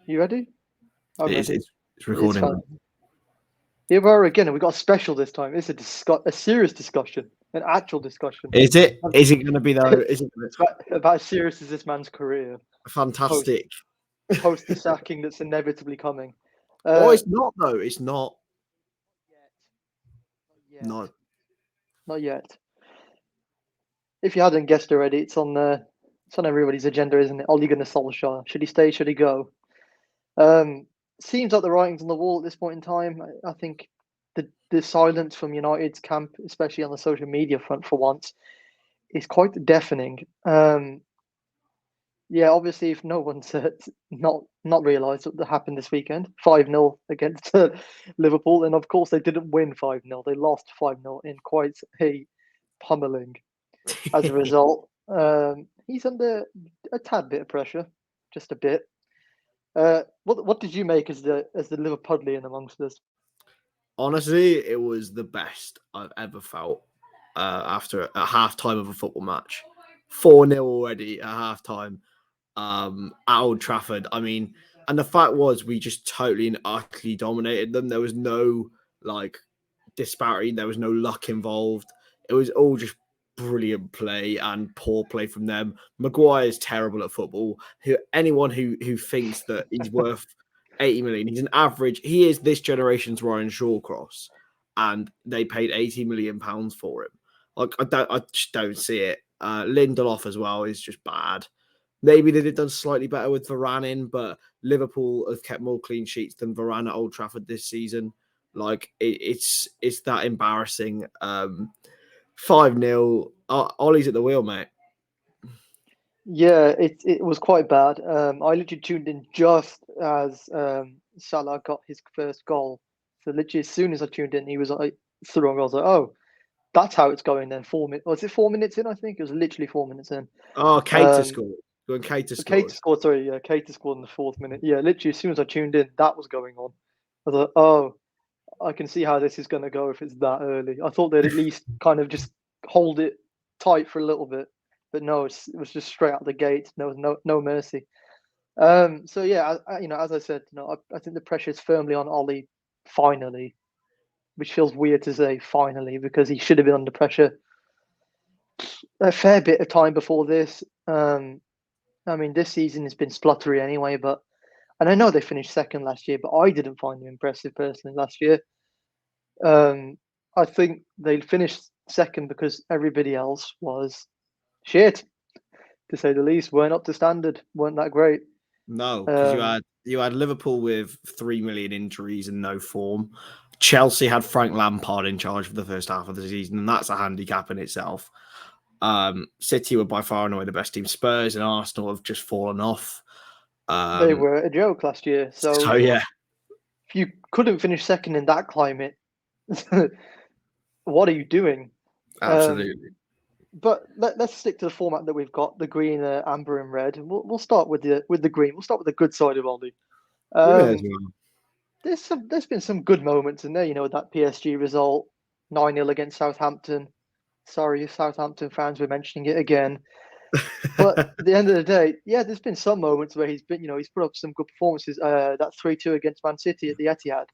You ready? I'm It is. ready. It's It's recording. fun. Here we are again, and we got a special this time. It's a serious discussion, an actual discussion. Is it? Um, Is it going to be though? Is it it's about as serious as this man's career post fantastic? post the sacking that's inevitably coming. Oh, Uh, it's not though. It's not. not yet, No. not yet. If you hadn't guessed already, it's on everybody's agenda, isn't it? Ole Gunnar Solskjaer. Should he stay? Should he go? Um, Seems like the writing's on the wall at this point in time. I think the silence from United's camp, especially on the social media front, for once, is quite deafening. Yeah, obviously, if no one's not realised what happened this weekend, 5-0 against Liverpool, and of course they didn't win 5-0. They lost 5-0 in quite a pummeling. As a result, he's under a tad bit of pressure, just a bit. What did you make as the Liverpudlian amongst us? Honestly, it was the best I've ever felt after a half time of a football match. 4-0 already at half time at Old Trafford. I mean, and the fact was, we just totally and utterly dominated them. There was no like disparity, there was no luck involved. It was all just brilliant play and poor play from them. Maguire is terrible at football. Anyone who thinks that he's worth 80 million, he's an average. He is this generation's Ryan Shawcross, and they paid 80 million pounds for him. Like I just don't see it. Lindelof as well is just bad. Maybe they'd have done slightly better with Varane in, but Liverpool have kept more clean sheets than Varane at Old Trafford this season. Like it's that embarrassing. 5-0. Ollie's at the wheel, mate. Yeah, it was quite bad. I literally tuned in just as Salah got his first goal. So literally, as soon as I tuned in, he was like through. I was like, oh, that's how it's going then. 4 minutes. Was it 4 minutes in? I think it was literally 4 minutes in. Oh, Cater Um, scored. When Cater Kate scored. scored. Sorry, yeah, Kate scored in the fourth minute. Yeah, literally, as soon as I tuned in, that was going on. I was like, oh, I can see how this is going to go if it's that early. I thought they'd at least kind of just hold it tight for a little bit, but no, it was just straight out the gate. There was no mercy. So yeah, as I said, I think the pressure is firmly on Ollie finally, which feels weird to say finally because he should have been under pressure a fair bit of time before this. I mean, this season has been spluttery anyway, but and I know they finished second last year, but I didn't find them impressive personally last year. Um, I think they finished second because everybody else was shit, to say the least. Weren't up to standard. Weren't that great. No, because Um, you had Liverpool with 3 million injuries and no form. Chelsea had Frank Lampard in charge for the first half of the season, and that's a handicap in itself. City were by far and away the best team. Spurs and Arsenal have just fallen off. they Um, were a joke last year. so So yeah, if you couldn't finish second in that climate, what are you doing? Um, absolutely. but let's stick to the format that we've got: the green, amber, and red. We'll start with the green. We'll start with the good side of Ollie. We may as Um, well. there's been some good moments in there. That PSG result, 9-0 against Southampton. Sorry, Southampton fans, we're mentioning it again. But at the end of the day, yeah, there's been some moments where he's put up some good performances. That 3-2 against Man City at the Etihad.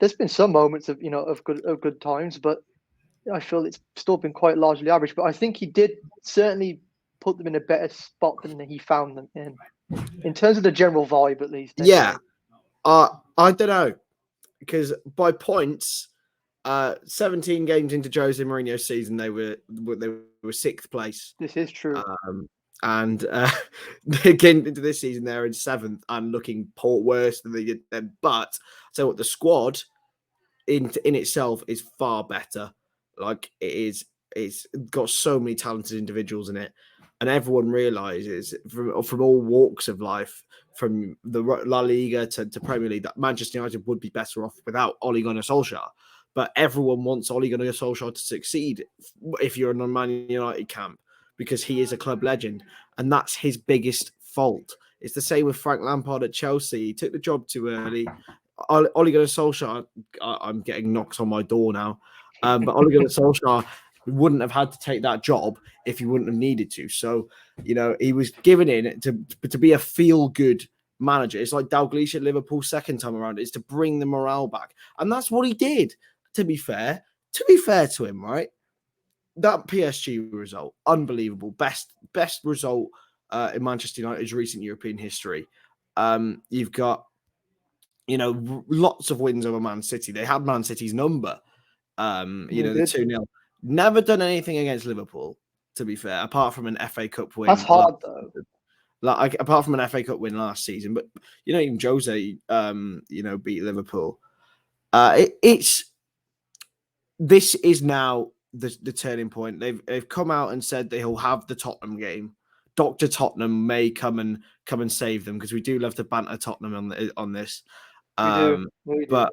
There's been some moments of good times, but I feel it's still been quite largely average. But I think he did certainly put them in a better spot than he found them in terms of the general vibe, at least. Yeah, Anyway, I don't know because by points, 17 games into Jose Mourinho's season, they were sixth place. this is true. And again into this season, they're in seventh and looking worse than they did then. But so what the squad in itself is far better. Like it's got so many talented individuals in it, and everyone realizes from all walks of life, from the La Liga to Premier League, that Manchester United would be better off without Ole Gunnar Solskjaer. But everyone wants Ole Gunnar Solskjaer to succeed if you're in a Man United camp, because he is a club legend, and that's his biggest fault. It's the same with Frank Lampard at Chelsea. He took the job too early. Ole Gunnar Solskjaer, I'm getting knocks on my door now, but Ole Gunnar Solskjaer wouldn't have had to take that job if he wouldn't have needed to. So, he was given in to be a feel-good manager. It's like Dalglish at Liverpool second time around. It's to bring the morale back. And that's what he did, to be fair. To be fair to him, right? That PSG result, unbelievable. Best result in Manchester United's recent European history. You've got, lots of wins over Man City. They had Man City's number. The 2-0. Never done anything against Liverpool, to be fair, apart from an FA Cup win. That's hard, though. Like apart from an FA Cup win last season, but even Jose, beat Liverpool. This is now the turning point. They've come out and said they'll have the Tottenham game. Dr. Tottenham may come and save them, because we do love to banter Tottenham on this. We do.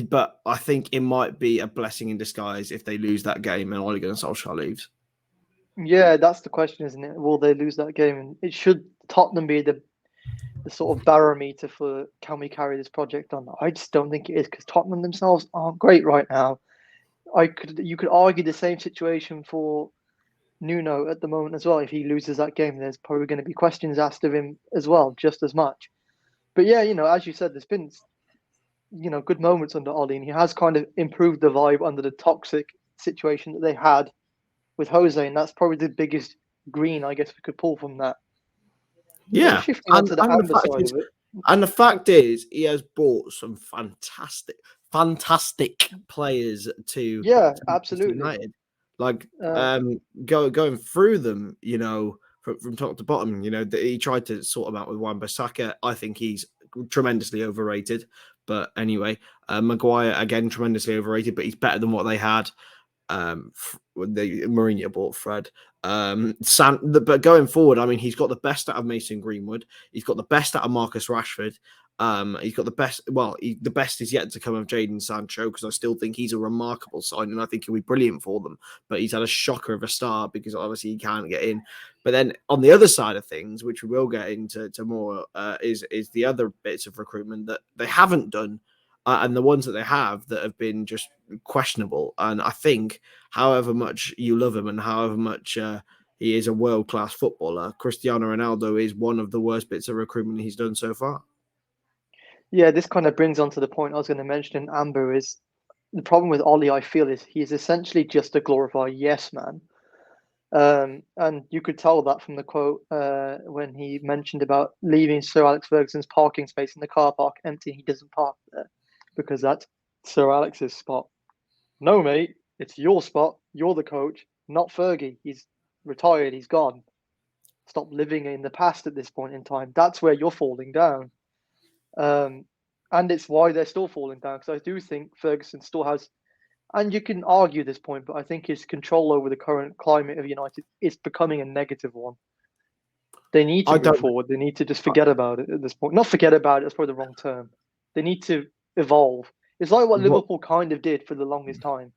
But I think it might be a blessing in disguise if they lose that game and Ole Gunnar Solskjaer leaves. Yeah, that's the question, isn't it? Will they lose that game? And it should Tottenham be the sort of barometer for, can we carry this project on? I just don't think it is, because Tottenham themselves aren't great right now. You could argue the same situation for Nuno at the moment as well. If he loses that game, there's probably going to be questions asked of him as well, just as much. But yeah, as you said, there's been good moments under Ole, and he has kind of improved the vibe under the toxic situation that they had with Jose, and that's probably the biggest green, I guess, we could pull from that. Yeah, shifting onto the Amber side of it. And the fact is, he has bought some fantastic players to absolutely United. Like going through them, from top to bottom. He tried to sort them out with Wan-Bissaka. I think he's tremendously overrated. But anyway, Maguire again tremendously overrated, but he's better than what they had. Mourinho bought Fred. But going forward, I mean, he's got the best out of Mason Greenwood. He's got the best out of Marcus Rashford. He's got the best. Well, the best is yet to come of Jadon Sancho, because I still think he's a remarkable sign, and I think he'll be brilliant for them. But he's had a shocker of a start, because obviously he can't get in. But then on the other side of things, which we will get into more, is the other bits of recruitment that they haven't done. And the ones that they have that have been just questionable. And I think, however much you love him and however much he is a world-class footballer, Cristiano Ronaldo is one of the worst bits of recruitment he's done so far. Yeah, this kind of brings on to the point I was going to mention in Amber. Is the problem with Ole, I feel, is he's essentially just a glorified yes man. And you could tell that from the quote when he mentioned about leaving Sir Alex Ferguson's parking space in the car park empty. He doesn't park there because that's Sir Alex's spot. No, mate, it's your spot. You're the coach, not Fergie. He's retired. He's gone. Stop living in the past at this point in time. That's where you're falling down. And it's why they're still falling down, because I do think Ferguson still has, and you can argue this point, but I think his control over the current climate of United is becoming a negative one. They need to move forward. They need to just forget about it at this point. Not forget about it, that's probably the wrong term. They need to evolve. It's like what Liverpool kind of did for the longest time.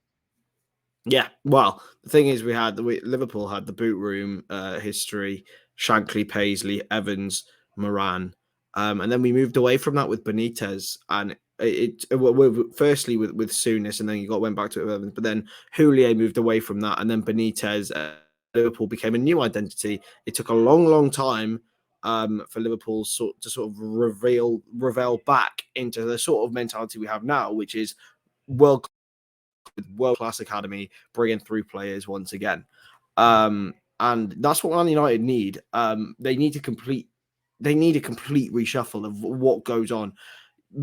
Yeah, well, the thing is, Liverpool had the boot room history, Shankly, Paisley, Evans, Moran, and then we moved away from that with Benitez, and firstly with Souness, and then you went back to it with Evans, but then Wheeeeel moved away from that, and then Benitez, Liverpool became a new identity. It took a long time for Liverpool to sort of reveal back into the sort of mentality we have now, which is world-class academy, bringing through players once again. And that's what Man United need. They need a complete reshuffle of what goes on.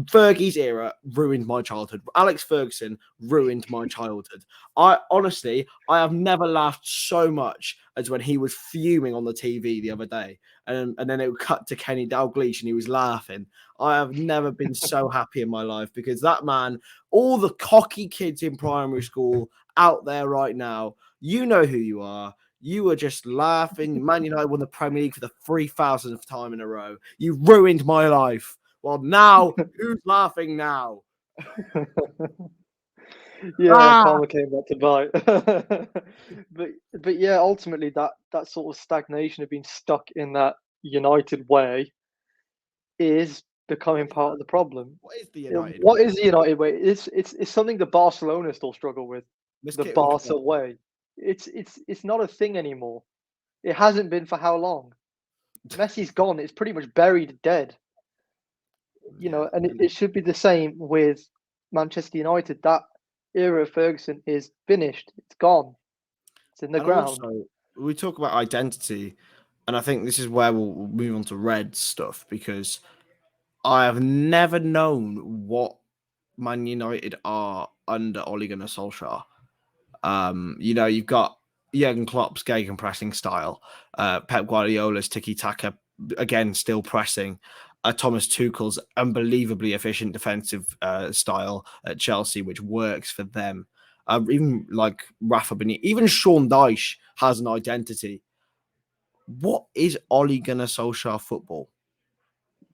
Fergie's era ruined my childhood. Alex Ferguson ruined my childhood. I have never laughed so much as when he was fuming on the TV the other day, and then it would cut to Kenny Dalglish and he was laughing. I have never been so happy in my life, because that man, all the cocky kids in primary school out there right now, you know who you are. You were just laughing. Man United won the Premier League for the 3,000th time in a row. You ruined my life. Well, now, who's laughing now? Karma came back to bite. but yeah, ultimately that sort of stagnation of being stuck in that United way is becoming part of the problem. What is the United way? What is the United way? It's something that Barcelona still struggle with. The Barca way. It's not a thing anymore. It hasn't been for how long? Messi's gone. It's pretty much buried dead. You Yeah. know, and it should be the same with Manchester United. That era of Ferguson is finished. It's gone. It's in the And ground. also, we talk about identity, and I think this is where we'll move on to Red stuff because I have never known what Man United are under Ole Gunnar Solskjaer. You've got Jurgen Klopp's gegenpressing style, Pep Guardiola's tiki-taka, again, still pressing, Thomas Tuchel's unbelievably efficient defensive style at Chelsea, which works for them. Even like Rafa Benitez, even Sean Dyche has an identity. What is Ole Gunnar Solskjaer football?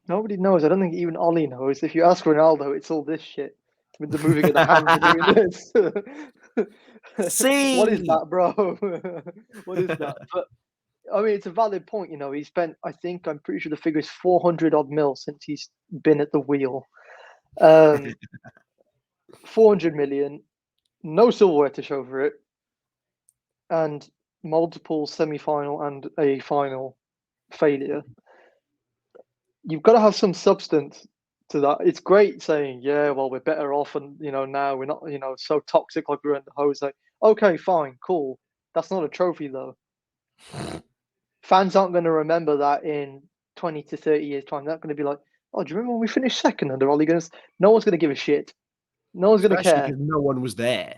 Nobody knows. I don't think even Ollie knows. If you ask Ronaldo, it's all this shit with the moving of the hands and doing this. What is Sing! that, bro? What is that? But I mean, it's a valid point. You know, he spent. I'm pretty sure the figure is 400 odd mil since he's been at the wheel. 400 million, no silverware to show for it, and multiple semi-final and a final failure. You've got to have some substance to that. It's great saying, yeah, well, we're better off, and now we're not, so toxic like we were in the Jose. Okay, fine, cool. That's not a trophy though. Fans aren't going to remember that in 20 to 30 years' time. They're going to be like, oh, do you remember when we finished second under Ole Gunnar? No one's going to give a shit. No one's going to Especially care. because no one was there.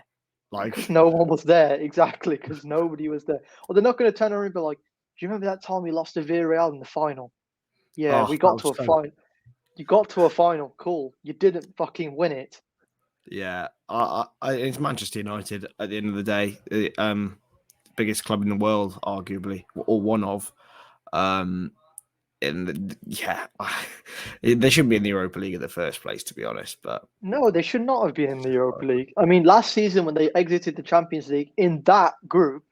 Because Like, no one was there, exactly. Because nobody was there. Or they're not going to turn around and be like, "Do you remember that time we lost to Villarreal in the final? Yeah, oh, we that got was to a so. final. You got to a final. Cool. You didn't fucking win it." Yeah, it's Manchester United at the end of the day. Biggest club in the world, arguably, or one of. And yeah, they shouldn't be in the Europa League in the first place, to be honest. But No, they should not have been in the Europa League. I mean, last season when they exited the Champions League in that group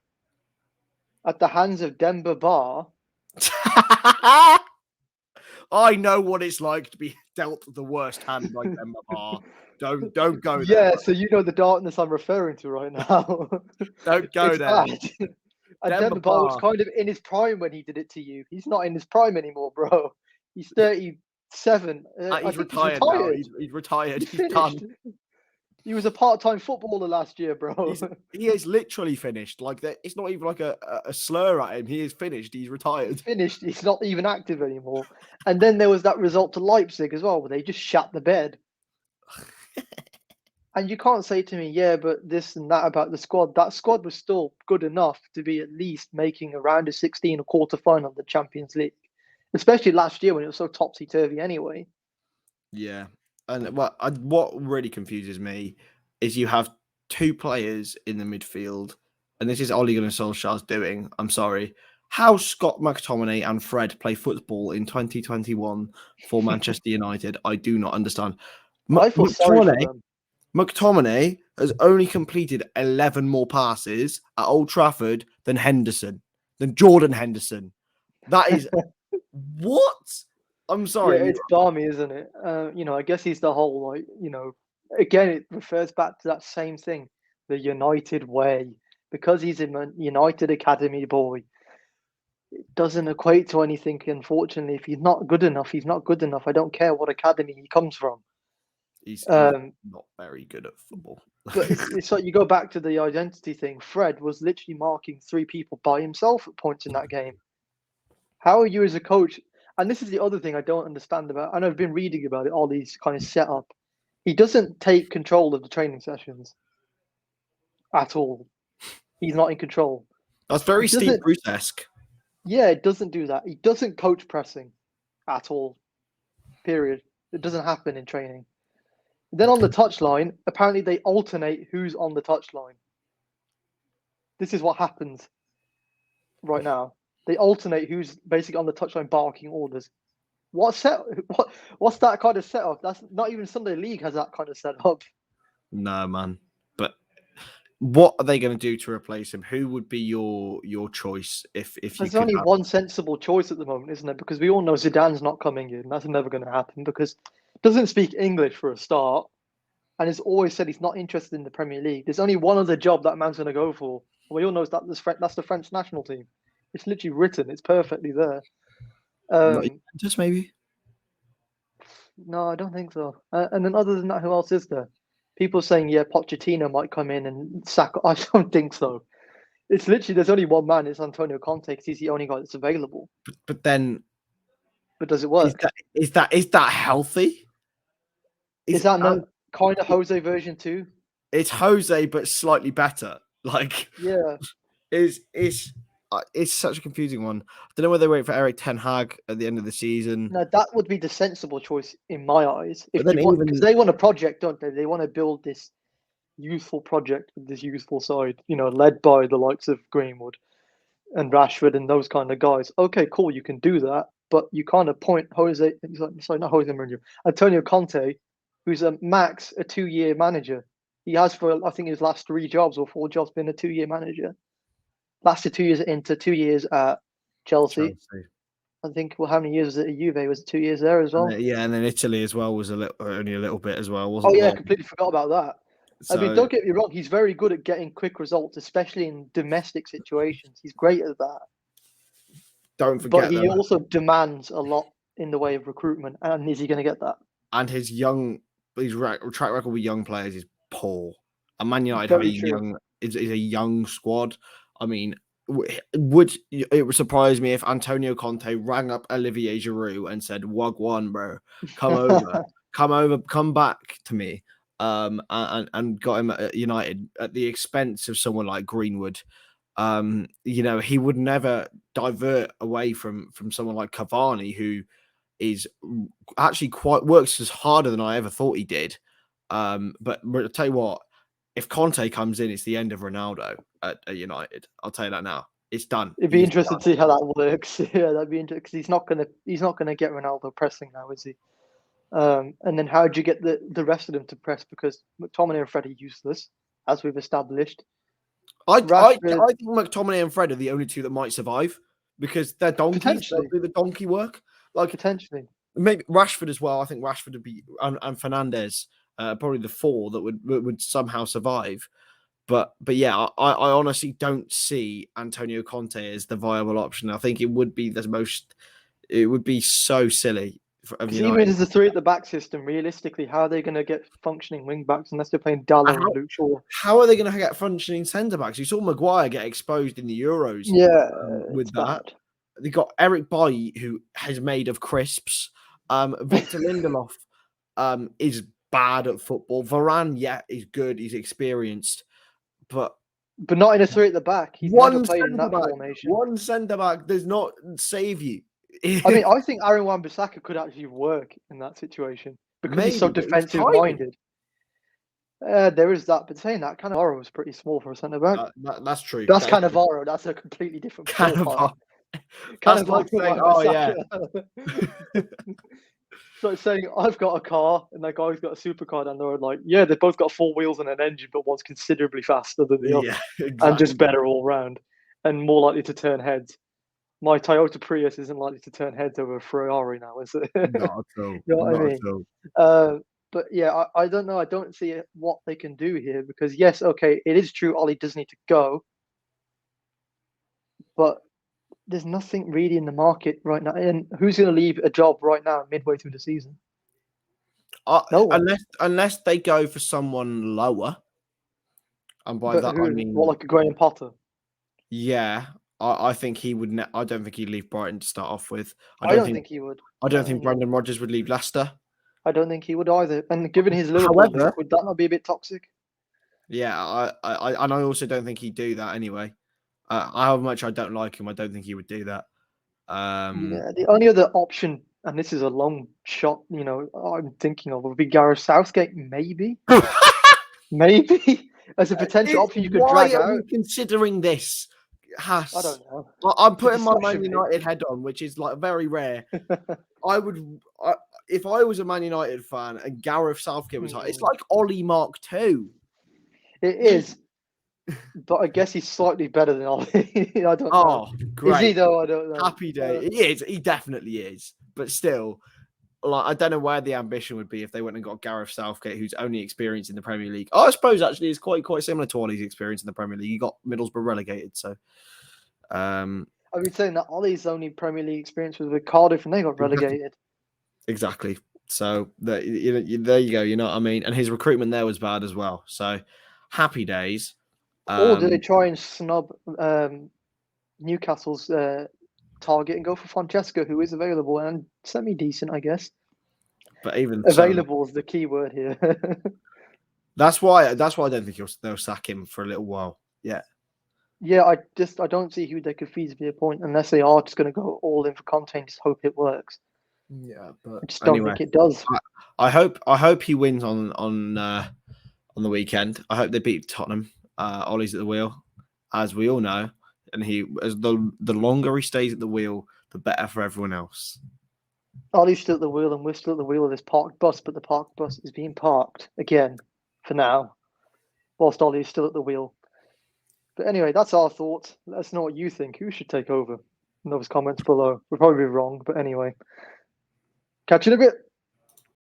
at the hands of Demba Ba. I know what it's like to be dealt the worst hand by Demba Ba. Don't go there, Yeah, man. so you know the darkness I'm referring to right now. Don't go It's there. bad. And Demba Demba Ba was Ba. kind of in his prime when he did it to you. He's not in his prime anymore, bro. He's 37. I He's think he's retired now. retired. He's retired. He's He's done. finished. He was a part-time footballer last year, bro. He is literally finished. Like that, it's not even like a slur at him. He is finished. He's He's retired. finished. He's not even active anymore. And then there was that result to Leipzig as well, where they just shat the bed. And you can't say to me, yeah, but this and that about the squad. That squad was still good enough to be at least making a round of 16, a quarter final of the Champions League, especially last year when it was so topsy turvy anyway. Yeah, and what really confuses me is you have two players in the midfield, and this is Ole Gunnar Solskjaer's doing. I'm sorry. How Scott McTominay and Fred play football in 2021 for Manchester United, I do not understand. I feel sorry for them. McTominay has only completed 11 more passes at Old Trafford than Jordan Henderson. That is what? I'm Yeah, sorry. it's balmy, isn't it? I guess he's the whole again, it refers back to that same thing, the United way. Because he's a United Academy boy, it doesn't equate to anything. Unfortunately, if he's not good enough, he's not good enough. I don't care what academy he comes from. He's not very good at football. But it's like you go back to the identity thing. Fred was literally marking three people by himself at points in that game. How are you as a coach? And this is the other thing I don't understand about. And I've been reading about it, all these kind of setup. He doesn't take control of the training sessions at all. He's not in control. That's very He Steve doesn't. Bruce-esque. Yeah, it doesn't do that. He doesn't coach pressing at all. Period. It doesn't happen in training. Then on the touchline, apparently they alternate who's on the touchline. This is what happens right now. They alternate who's basically on the touchline barking orders. What's that kind of setup? That's not even Sunday League has that kind of setup. No, man. But what are they going to do to replace him? Who would be your choice if you There's could only have... one sensible choice at the moment, isn't there? Because we all know Zidane's not coming in. That's never going to happen because he doesn't speak English for a start, and has always said he's not interested in the Premier League. There's only one other job that man's going to go for. We all know that's the French national team. It's literally written. It's perfectly there. Not Juventus, maybe? No, I don't think so. And then other than that, who else is there? People saying, yeah, Pochettino might come in and sack. I don't think so. It's literally there's only one man. It's Antonio Conte because he's the only guy that's available. But then But does it is work? that healthy? Is that not kind of Jose version 2? It's Jose, but slightly better. Like, Yeah. it's such a confusing one. I don't know whether they wait for Eric Ten Hag at the end of the season. No, that would be the sensible choice in my eyes. If But you then want, even because they want a project, don't they? They want to build this youthful project with this youthful side, led by the likes of Greenwood and Rashford and those kind of guys. Okay, cool, you can do that, but you can't appoint not Jose Mourinho, Antonio Conte, who's a 2-year manager. He has for I think his last 3 jobs or 4 jobs been a 2-year manager. Lasted 2 years at Inter, 2 years at Chelsea. I think how many years was it at Juve? Was it 2 years there as well? And then Italy as well was only a little bit as well, Oh wasn't it? yeah, I completely forgot about that. So, I mean, don't get me wrong, he's very good at getting quick results, especially in domestic situations. He's great at that. don't forget But he that. also demands a lot in the way of recruitment. And is he going to get that? And his track record with young players is poor. And Man United Very have true. is a young squad. I mean, it would surprise me if Antonio Conte rang up Olivier Giroud and said, "Wagwan, bro, come over, come back to me," and got him at United at the expense of someone like Greenwood. He would never divert away from someone like Cavani, who is actually works as harder than I ever thought he did. But I'll tell you what, if Conte comes in, it's the end of Ronaldo at United. I'll tell you that now. It's done. It'd be interesting to see how that works. Yeah, that'd be interesting because he's not gonna get Ronaldo pressing now, is he? And then how do you get the rest of them to press? Because McTominay and Fred are useless, as we've established. I think McTominay and Fred are the only two that might survive because they're donkeys. They'll do the donkey work. Like Potentially. Maybe Rashford as well. I think Rashford would be and Fernandez, probably the 4 that would somehow survive. But yeah, I honestly don't see Antonio Conte as the viable option. I think it would be so silly of United. Even as the 3 at the back system, realistically, how are they going to get functioning wing backs unless they're playing Dallo and Luke Shaw? How are they going to get functioning centre backs? You saw Maguire get exposed in the Euros. Yeah, with that. Bad. They got Eric Bailly, who is made of crisps. Victor Lindelof is bad at football. Varane, yeah, is good. He's experienced, but not in a 3 at the back. He's never played in that formation. One centre back does not save you. I mean, I think Aaron Wan-Bissaka could actually work in that situation because he's so defensive minded. There is that, but saying that, Cannavaro is pretty small for a centre back. That's true. That's Cannavaro. That's a completely different Cannavaro. Like saying, oh yeah. So it's saying I've got a car and that guy's got a supercar, and they're like, yeah, they've both got 4 wheels and an engine, but one's considerably faster than the other, exactly. And just better all round and more likely to turn heads. My Toyota Prius isn't likely to turn heads over a Ferrari now, is it? Not at all. You know what I mean? But yeah, I don't know. I don't see what they can do here because yes, okay, it is true. Ole does need to go, but there's nothing really in the market right now. And who's going to leave a job right now midway through the season? No one. Unless they go for someone lower. And by that I mean, like a Graham Potter. Yeah, I think he would. I don't think he'd leave Brighton to start off with. I don't think he would. I don't think Brendan Rodgers would leave Leicester. I don't think he would either. And given his Liverpool, would that not be a bit toxic? Yeah, I also don't think he'd do that anyway. However much I don't like him, I don't think he would do that. Yeah, the only other option, and this is a long shot, I'm thinking of would be Gareth Southgate, maybe. Maybe as a potential option you could drag out. Why are we considering this? I don't know. I'm putting my Man United head on, which is like very rare. If I was a Man United fan and Gareth Southgate was it's like Ole Mark II. It is, but I guess he's slightly better than Ole. I don't know. Oh, great! Is he though? I don't know. Happy day. He is. He definitely is. But still, like I don't know where the ambition would be if they went and got Gareth Southgate, who's only experienced in the Premier League. I suppose actually it's quite similar to Ole's experience in the Premier League. He got Middlesbrough relegated, so. I've been saying that Ole's only Premier League experience was with Cardiff, and they got relegated. Exactly. So there you go. You know what I mean. And his recruitment there was bad as well. So happy days. Or do they try and snub Newcastle's target and go for Francesco, who is available and semi-decent, I guess. But even available is the key word here. That's why I don't think they'll sack him for a little while. Yeah. Yeah, I don't see who they could feasibly appoint unless they are just going to go all in for Conte and just hope it works. Yeah, but I just don't think it does. I hope he wins on the weekend. I hope they beat Tottenham. Ole's at the wheel, as we all know, and the longer he stays at the wheel, the better for everyone else. Ollie's still at the wheel, and we're still at the wheel of this parked bus, but the parked bus is being parked again for now, whilst Ollie is still at the wheel. But anyway, that's our thoughts. Let us know what you think. Who should take over? In those comments below. We'll probably be wrong, but anyway. Catch you in a bit.